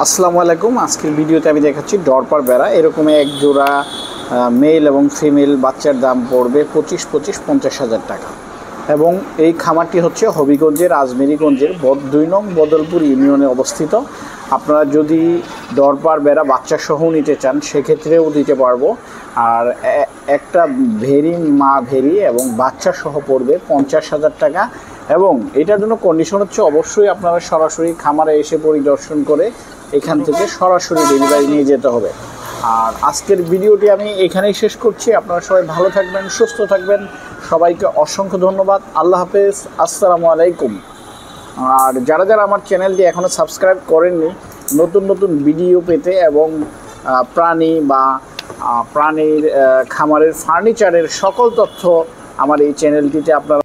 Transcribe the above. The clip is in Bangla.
আসসালামু আলাইকুম। আজকের ভিডিওতে আমি দেখাচ্ছি ডরপার বেড়া। এরকম এক জোড়া মেল এবং ফিমেল বাচ্চার দাম পড়বে 25-50 হাজার টাকা। এবং এই খামারটি হচ্ছে হবিগঞ্জের আজমেরিগঞ্জের 2 নং বদলপুর ইউনিয়নে অবস্থিত। আপনারা যদি ডরপার বেড়া বাচ্চা সহ নিতে চান সেক্ষেত্রেও দিতে পারবো। আর একটা মা ভেরি এবং বাচ্চা সহ পড়বে 50,000 টাকা। এবং এটার জন্য কন্ডিশন হচ্ছে অবশ্যই আপনারা সরাসরি খামারে এসে পরিদর্শন করে এখান থেকে সরাসরি ডেলিভারি নিয়ে যেতে হবে। আর আজকের ভিডিওটি আমি এখানেই শেষ করছি। আপনারা সবাই ভালো থাকবেন, সুস্থ থাকবেন। সবাইকে অসংখ্য ধন্যবাদ। আল্লাহ হাফেজ। আসসালামু আলাইকুম। আর যারা আমার চ্যানেলটি এখনও সাবস্ক্রাইব করেননি, নতুন নতুন ভিডিও পেতে এবং প্রাণী বা প্রাণীর খামারের ফার্নিচারের সকল তথ্য আমার এই চ্যানেলটিতে আপনারা